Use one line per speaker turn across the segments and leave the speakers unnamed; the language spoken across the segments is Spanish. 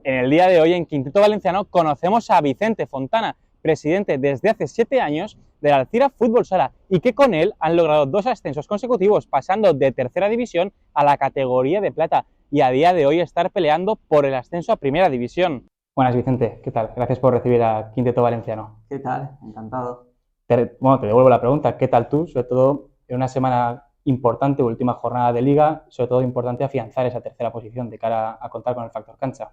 En el día de hoy, en Quinteto Valenciano, conocemos a Vicente Fontana, presidente desde hace 7 años de la Alcira Fútbol Sala, y que con él han logrado 2 ascensos consecutivos, pasando de tercera división a la categoría de plata, y a día de hoy estar peleando por el ascenso a primera división. Buenas, Vicente, ¿qué tal? Gracias por recibir a Quinteto Valenciano.
¿Qué tal? Encantado.
Te devuelvo la pregunta, ¿qué tal tú? Sobre todo en una semana importante, última jornada de liga, sobre todo importante afianzar esa tercera posición de cara a contar con el factor cancha.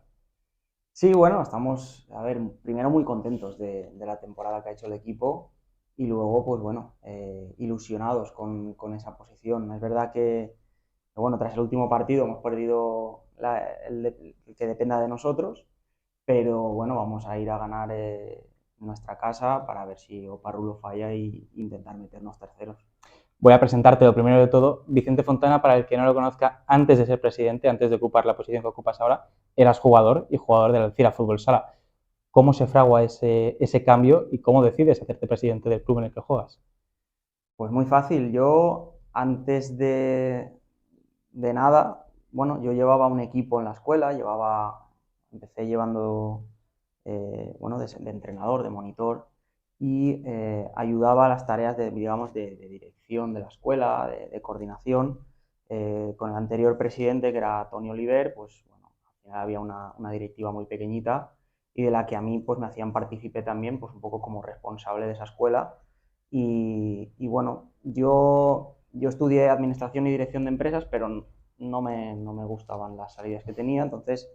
Sí, bueno, estamos, a ver, primero muy contentos de la temporada que ha hecho el equipo y luego, pues bueno, ilusionados con esa posición. Es verdad bueno, tras el último partido hemos perdido el que dependa de nosotros, pero bueno, vamos a ir a ganar nuestra casa para ver si Oparrulo falla y intentar meternos terceros.
Voy a presentarte lo primero de todo. Vicente Fontana, para el que no lo conozca, antes de ser presidente, antes de ocupar la posición que ocupas ahora, eras jugador y jugador de la Alcira Fútbol Sala. ¿Cómo se fragua ese cambio y cómo decides hacerte presidente del club en el que juegas?
Pues muy fácil. Yo antes de nada, bueno, yo llevaba un equipo en la escuela, empecé llevando, bueno, de entrenador, de monitor, y ayudaba a las tareas de, digamos, de dirección de la escuela, de coordinación. Con el anterior presidente, que era Tony Oliver, pues bueno, al final había una directiva muy pequeñita y de la que a mí pues me hacían partícipe también, pues un poco como responsable de esa escuela. Y bueno, yo estudié administración y dirección de empresas, pero no me gustaban las salidas que tenía, entonces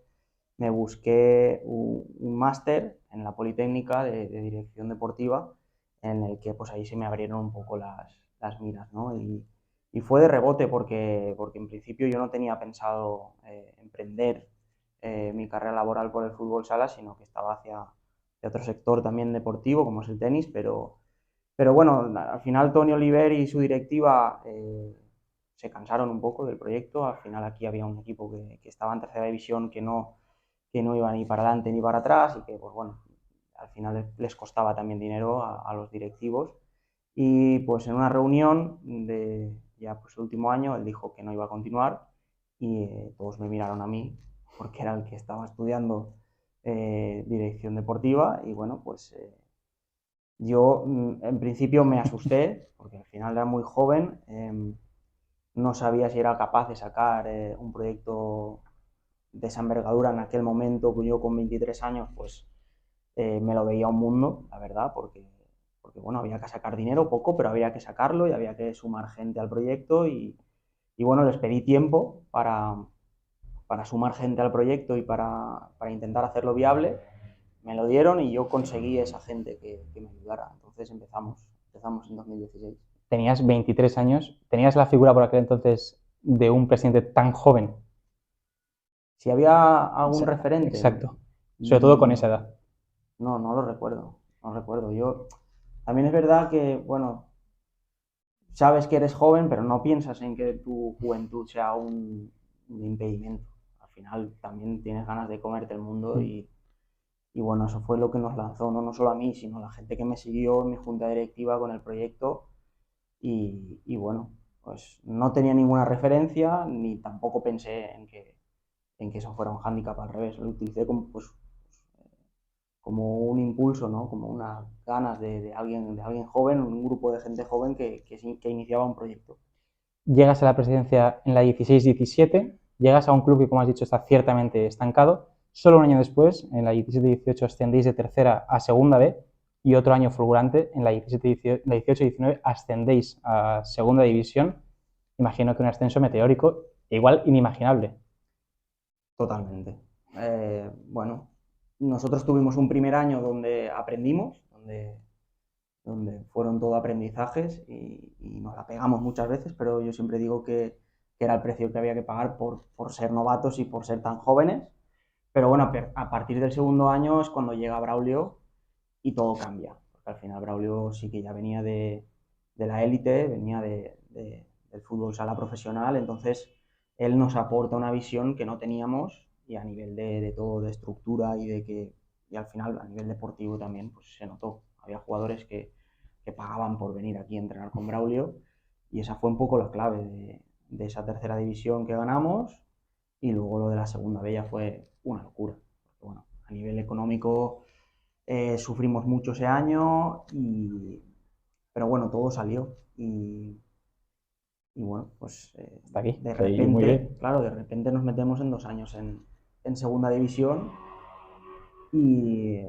me busqué un máster en la Politécnica de dirección deportiva, en el que pues ahí se me abrieron un poco las miras, ¿no? Y fue de rebote porque en principio yo no tenía pensado emprender mi carrera laboral por el fútbol sala, sino que estaba hacia otro sector también deportivo, como es el tenis, pero bueno, al final Tony Oliver y su directiva se cansaron un poco del proyecto. Al final aquí había un equipo que estaba en tercera división que no iba ni para adelante ni para atrás y que, pues bueno, al final les costaba también dinero a los directivos. Y pues en una reunión de ya pues el último año, él dijo que no iba a continuar y todos me miraron a mí porque era el que estaba estudiando dirección deportiva y bueno, pues yo en principio me asusté porque al final era muy joven, no sabía si era capaz de sacar un proyecto de esa envergadura en aquel momento, que yo con 23 años pues me lo veía un mundo, la verdad, porque bueno, había que sacar dinero, poco, pero había que sacarlo y había que sumar gente al proyecto y bueno, les pedí tiempo para sumar gente al proyecto y para intentar hacerlo viable. Me lo dieron y yo conseguí esa gente que me ayudara. Entonces empezamos en 2016.
Tenías 23 años, tenías la figura por aquel entonces de un presidente tan joven.
Si había algún referente,
Exacto, sobre todo con esa
mmm,
edad.
no lo recuerdo, no recuerdo. Yo también es verdad que, bueno, sabes que eres joven, pero no piensas en que tu juventud sea un impedimento. Al final también tienes ganas de comerte el mundo y bueno, eso fue lo que nos lanzó, no solo a mí, sino a la gente que me siguió en mi junta directiva con el proyecto y bueno, pues no tenía ninguna referencia ni tampoco pensé en que eso fuera un hándicap, al revés, lo utilicé como, pues, como un impulso, ¿no? Como unas ganas de alguien joven, un grupo de gente joven que iniciaba un proyecto.
Llegas a la presidencia en la 16-17, llegas a un club que, como has dicho, está ciertamente estancado. Solo un año después, en la 17-18, ascendéis de tercera a segunda B y otro año fulgurante, en la 18-19, ascendéis a segunda división. Imagino que un ascenso meteórico, igual inimaginable.
Totalmente. Bueno, nosotros tuvimos un primer año donde aprendimos, donde fueron todo aprendizajes y nos la pegamos muchas veces, pero yo siempre digo que era el precio que había que pagar por ser novatos y por ser tan jóvenes. Pero bueno, a partir del segundo año es cuando llega Braulio y todo cambia. Porque al final Braulio sí que ya venía de la élite, venía del fútbol sala profesional, entonces él nos aporta una visión que no teníamos y a nivel de todo, de estructura y al final a nivel deportivo también, pues se notó. Había jugadores que pagaban por venir aquí a entrenar con Braulio y esa fue un poco la clave de esa tercera división que ganamos y luego lo de la segunda B ya fue una locura. económico sufrimos mucho ese año, pero bueno, todo salió. Y bueno, pues
Está aquí.
de
Sí, muy bien.
repente, claro, de repente nos metemos en 2 años en segunda división y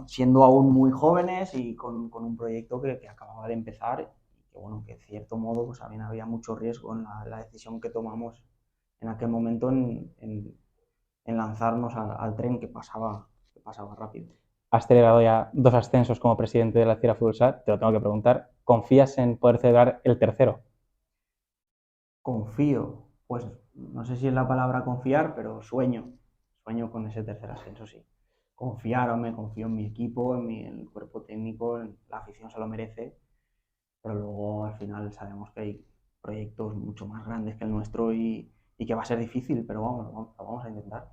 siendo aún muy jóvenes y con un proyecto que acababa de empezar y que bueno, que en cierto modo pues también había mucho riesgo en la decisión que tomamos en aquel momento en lanzarnos al tren que pasaba rápido.
Has celebrado ya 2 ascensos como presidente de la Alcira Fútbol Sala, te lo tengo que preguntar. ¿Confías en poder celebrar el tercero?
Confío, pues no sé si es la palabra confiar, pero sueño con ese tercer ascenso, sí. Confío en mi equipo, en el cuerpo técnico, la afición se lo merece, pero luego al final sabemos que hay proyectos mucho más grandes que el nuestro y que va a ser difícil, pero vamos a intentar.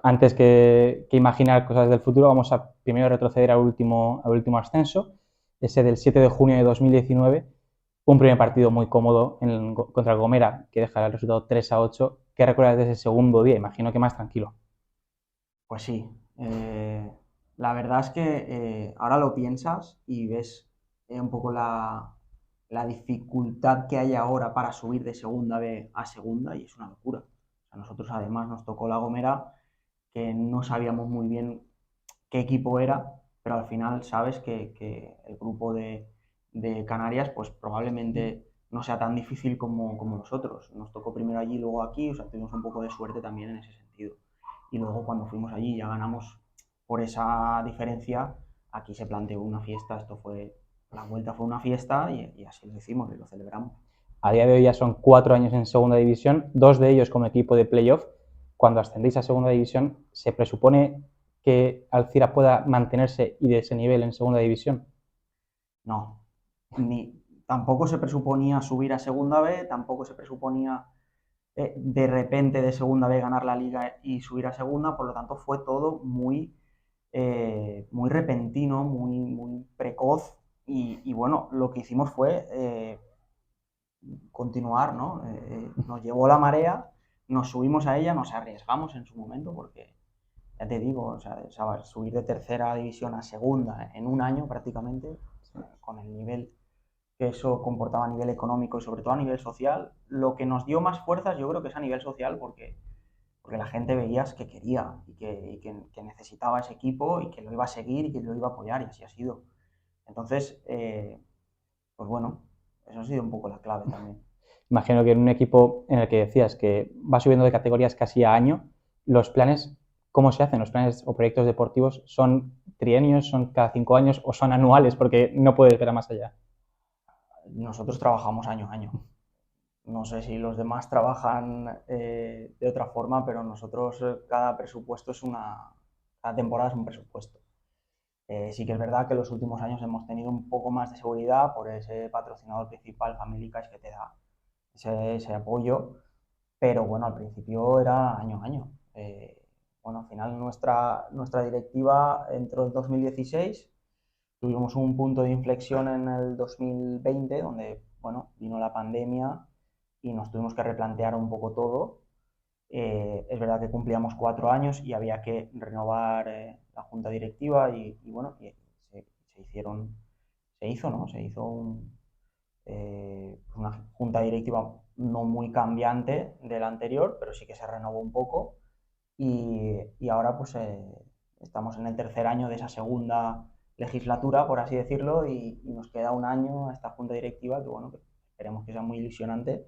Antes que imaginar cosas del futuro, vamos a primero retroceder al último ascenso, ese del 7 de junio de 2019, un primer partido muy cómodo contra el Gomera, que dejará el resultado 3-8. ¿Qué recuerdas de ese segundo día? Imagino que más tranquilo.
Pues sí, la verdad es que ahora lo piensas y ves un poco la dificultad que hay ahora para subir de segunda B a segunda y es una locura. A nosotros además nos tocó la Gomera, que no sabíamos muy bien qué equipo era, pero al final sabes que el grupo de Canarias pues probablemente no sea tan difícil como nosotros. Nos tocó primero allí, luego aquí, o sea, tuvimos un poco de suerte también en ese sentido. Y luego cuando fuimos allí ya ganamos por esa diferencia, aquí se planteó una fiesta, la vuelta fue una fiesta y así lo hicimos y lo celebramos.
A día de hoy ya son 4 años en segunda división, 2 de ellos como equipo de playoff. Cuando ascendéis a segunda división, ¿se presupone que Alcira pueda mantenerse y de ese nivel en segunda división?
No, tampoco se presuponía subir a segunda B, tampoco se presuponía de repente de segunda B ganar la liga y subir a segunda, por lo tanto fue todo muy repentino, muy precoz y bueno, lo que hicimos fue continuar, ¿no? Nos llevó la marea, nos subimos a ella, nos arriesgamos en su momento porque, ya te digo, o sea, subir de tercera división a segunda en un año prácticamente, con el nivel que eso comportaba a nivel económico y sobre todo a nivel social, lo que nos dio más fuerzas yo creo que es a nivel social porque la gente veías que quería que necesitaba ese equipo y que lo iba a seguir y que lo iba a apoyar y así ha sido. Entonces, pues bueno, eso ha sido un poco la clave también.
Imagino que en un equipo en el que decías que va subiendo de categorías casi a año, los planes, ¿cómo se hacen? ¿Los planes o proyectos deportivos son trienios, son cada 5 años o son anuales? Porque no puedes ver a más allá.
Nosotros trabajamos año a año. No sé si los demás trabajan de otra forma, pero nosotros cada presupuesto cada temporada es un presupuesto. Sí que es verdad que en los últimos años hemos tenido un poco más de seguridad por ese patrocinador principal, Family Cash, que te da ese apoyo, pero bueno, al principio era año a año. Bueno, al final nuestra directiva entró en 2016, tuvimos un punto de inflexión en el 2020, donde bueno, vino la pandemia y nos tuvimos que replantear un poco todo. Es verdad que cumplíamos 4 años y había que renovar la junta directiva y bueno, se hizo, ¿no? Se hizo una junta directiva no muy cambiante de la anterior, pero sí que se renovó un poco y ahora pues estamos en el tercer año de esa segunda legislatura, por así decirlo, y nos queda un año a esta junta directiva que bueno, que esperemos que sea muy ilusionante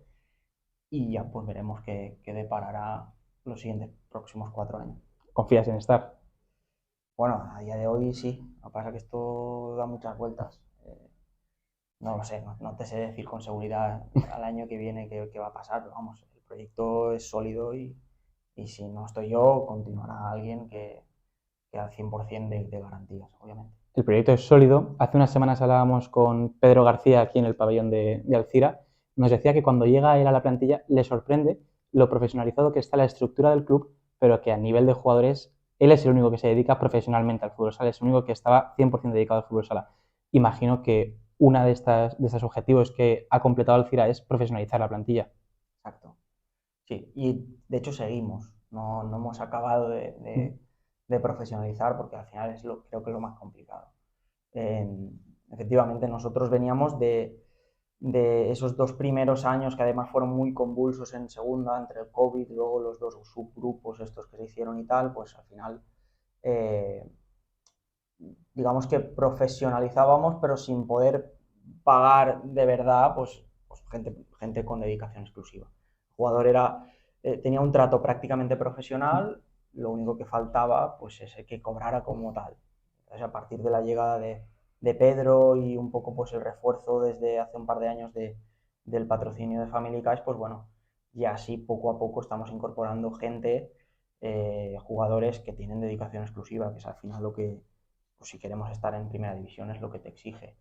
y ya pues veremos qué deparará los siguientes próximos 4 años.
¿Confías en estar?
Bueno, a día de hoy sí, lo que pasa es que esto da muchas vueltas. No lo sé, no te sé decir con seguridad al año que viene qué va a pasar, pero vamos, el proyecto es sólido y si no estoy yo, continuará alguien que al 100% de garantías, obviamente.
El proyecto es sólido. Hace unas semanas hablábamos con Pedro García aquí en el pabellón de Alcira. Nos decía que cuando llega él a la plantilla le sorprende lo profesionalizado que está la estructura del club, pero que a nivel de jugadores él es el único que se dedica profesionalmente al fútbol sala, es el único que estaba 100% dedicado al fútbol sala. Imagino que una de estos objetivos que ha completado Alcira es profesionalizar la plantilla.
Exacto. Sí, y de hecho seguimos, no hemos acabado de profesionalizar, porque al final creo que es lo más complicado. Efectivamente, nosotros veníamos de esos 2 primeros años que además fueron muy convulsos en segunda, entre el COVID, luego los 2 subgrupos estos que se hicieron y tal, pues al final digamos que profesionalizábamos, pero sin poder pagar de verdad, pues gente con dedicación exclusiva. El jugador tenía un trato prácticamente profesional, lo único que faltaba pues es que cobrara como tal. Entonces, a partir de la llegada de Pedro y un poco pues el refuerzo desde hace un par de años del patrocinio de Family Cash, pues bueno, y así poco a poco estamos incorporando gente, jugadores que tienen dedicación exclusiva, que es al final lo que, pues si queremos estar en primera división, es lo que te exige.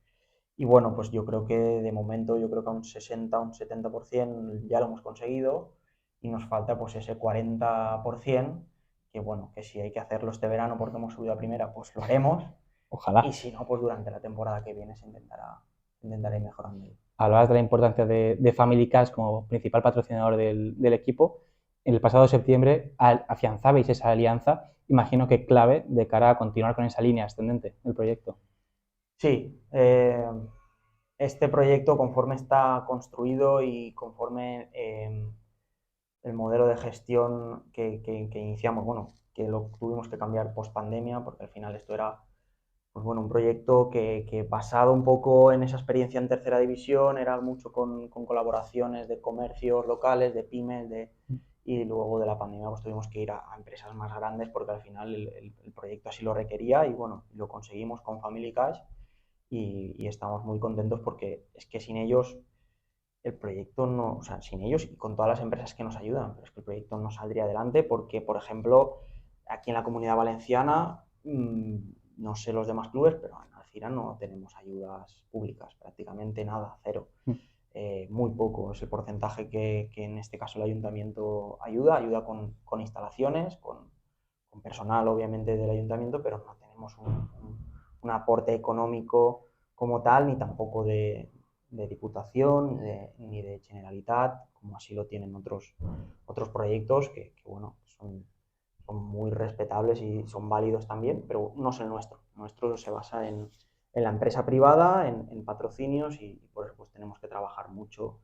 Y bueno, pues yo creo que de momento, yo creo que a un 60, un 70% ya lo hemos conseguido y nos falta pues ese 40%, que bueno, que si hay que hacerlo este verano porque hemos subido a primera, pues lo haremos.
Ojalá.
Y si no, pues durante la temporada que viene intentaré ir mejorando.
Hablabas de la importancia de Family Cash como principal patrocinador del equipo. En el pasado septiembre afianzabais esa alianza, imagino que clave de cara a continuar con esa línea ascendente del proyecto.
Sí, este proyecto, conforme está construido y conforme el modelo de gestión que iniciamos, bueno, que lo tuvimos que cambiar post pandemia, porque al final esto era pues bueno, un proyecto que basado un poco en esa experiencia en tercera división, era mucho con colaboraciones de comercios locales, de pymes, y luego de la pandemia pues tuvimos que ir a empresas más grandes porque al final el proyecto así lo requería y bueno, lo conseguimos con Family Cash y estamos muy contentos porque es que sin ellos el proyecto no, o sea, sin ellos y con todas las empresas que nos ayudan, pero es que el proyecto no saldría adelante porque, por ejemplo, aquí en la Comunidad Valenciana, no sé los demás clubes, pero en Alcira no tenemos ayudas públicas, prácticamente nada, cero. Muy poco es el porcentaje que en este caso el ayuntamiento ayuda con instalaciones, con personal obviamente del ayuntamiento, pero no tenemos un aporte económico como tal, ni tampoco de Diputación, ni de Generalitat, como así lo tienen otros proyectos que bueno, son muy respetables y son válidos también, pero no es el nuestro. El nuestro se basa en la empresa privada, en patrocinios y por eso pues tenemos que trabajar mucho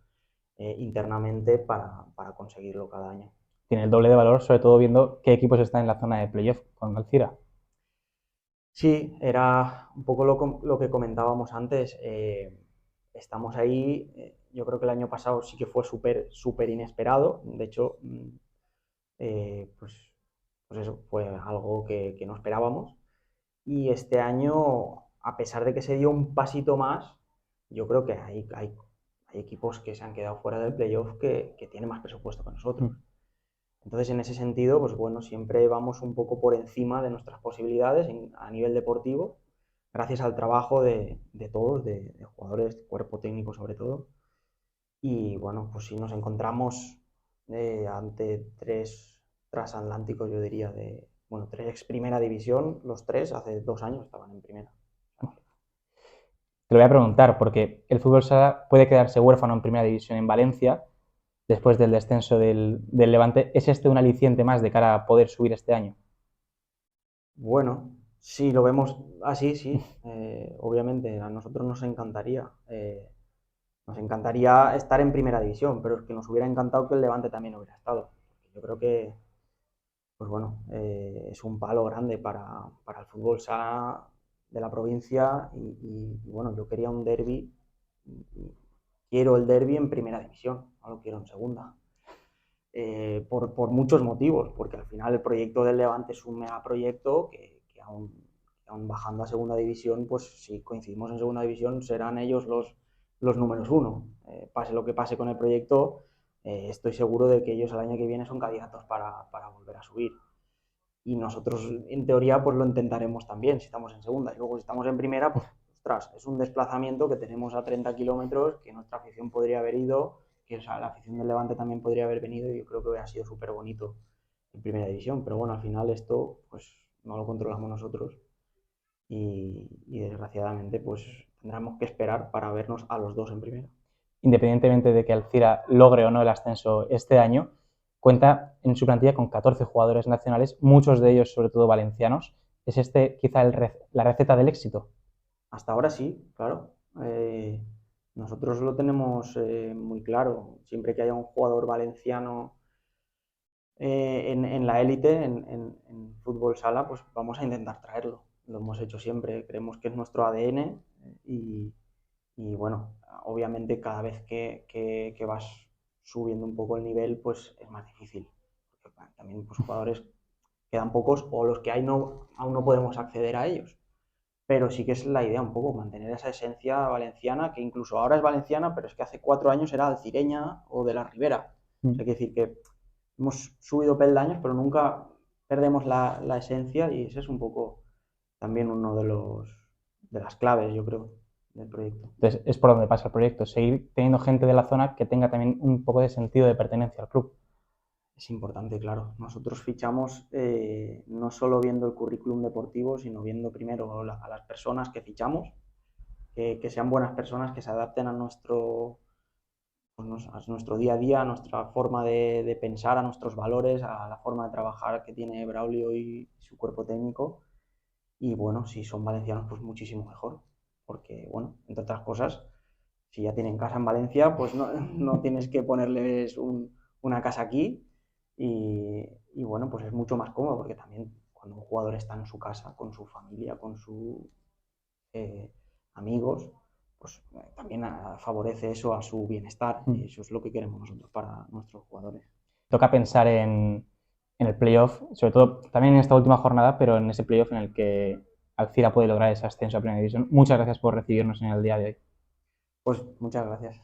internamente para conseguirlo cada año.
Tiene el doble de valor, sobre todo viendo qué equipos están en la zona de playoff con Alcira.
Sí, era un poco lo que comentábamos antes. Estamos ahí, yo creo que el año pasado sí que fue súper inesperado. De hecho, pues eso fue algo que no esperábamos. Y este año, a pesar de que se dio un pasito más, yo creo que hay equipos que se han quedado fuera del playoff que tienen más presupuesto que nosotros. Entonces, en ese sentido, pues bueno, siempre vamos un poco por encima de nuestras posibilidades a nivel deportivo, gracias al trabajo de todos, de jugadores, cuerpo técnico sobre todo. Y bueno, pues si nos encontramos ante 3 transatlánticos, yo diría, bueno, 3 ex primera división, los 3 hace 2 años estaban en primera.
Te lo voy a preguntar, porque el fútbol sala puede quedarse huérfano en primera división en Valencia después del descenso del Levante. ¿Es este un aliciente más de cara a poder subir este año?
Bueno, si lo vemos así, sí. Obviamente, a nosotros nos encantaría. Nos encantaría estar en primera división, pero es que nos hubiera encantado que el Levante también hubiera estado. Yo creo que, pues bueno, es un palo grande para el fútbol sala de la provincia y bueno, yo quería un derbi, quiero el derbi en primera división, no lo quiero en segunda. Por muchos motivos, porque al final el proyecto del Levante es un megaproyecto que aún bajando a segunda división, pues si coincidimos en segunda división serán ellos los números uno. Pase lo que pase con el proyecto, estoy seguro de que ellos el año que viene son candidatos para volver a subir. Y nosotros, en teoría, pues lo intentaremos también si estamos en segunda. Y luego si estamos en primera, pues, ostras, es un desplazamiento que tenemos a 30 kilómetros, que nuestra afición podría haber ido, que o sea, la afición del Levante también podría haber venido y yo creo que hubiera sido súper bonito en primera división. Pero bueno, al final esto pues no lo controlamos nosotros y desgraciadamente pues tendremos que esperar para vernos a los dos en primera.
Independientemente de que Alcira logre o no el ascenso este año, cuenta en su plantilla con 14 jugadores nacionales, muchos de ellos sobre todo valencianos. ¿Es este quizá la receta del éxito?
Hasta ahora sí, claro. Nosotros lo tenemos muy claro. Siempre que haya un jugador valenciano en la élite, en fútbol sala, pues vamos a intentar traerlo. Lo hemos hecho siempre, creemos que es nuestro ADN y bueno, obviamente cada vez que vas subiendo un poco el nivel, pues es más difícil. Porque también pues, jugadores quedan pocos o los que hay no, aún no podemos acceder a ellos. Pero sí que es la idea un poco, mantener esa esencia valenciana, que incluso ahora es valenciana, pero es que hace 4 años era alcireña o de la Ribera. O sea, hay que decir que hemos subido peldaños, pero nunca perdemos la esencia y ese es un poco también uno de las claves, yo creo, del proyecto.
Entonces, es por donde pasa el proyecto, seguir teniendo gente de la zona que tenga también un poco de sentido de pertenencia al club.
Es importante, claro. Nosotros fichamos no solo viendo el currículum deportivo, sino viendo primero a las personas que fichamos, que sean buenas personas, que se adapten a nuestro día a día, a nuestra forma de pensar, a nuestros valores, a la forma de trabajar que tiene Braulio y su cuerpo técnico. Y bueno, si son valencianos, pues muchísimo mejor. Porque, bueno, entre otras cosas, si ya tienen casa en Valencia, pues no tienes que ponerles una casa aquí. Y bueno, pues es mucho más cómodo porque también cuando un jugador está en su casa, con su familia, con sus amigos, pues también favorece eso a su bienestar y eso es lo que queremos nosotros para nuestros jugadores.
Toca pensar en el playoff, sobre todo también en esta última jornada, pero en ese playoff en el que Alcira puede lograr ese ascenso a Primera División. Muchas gracias por recibirnos en el día de hoy.
Pues muchas gracias.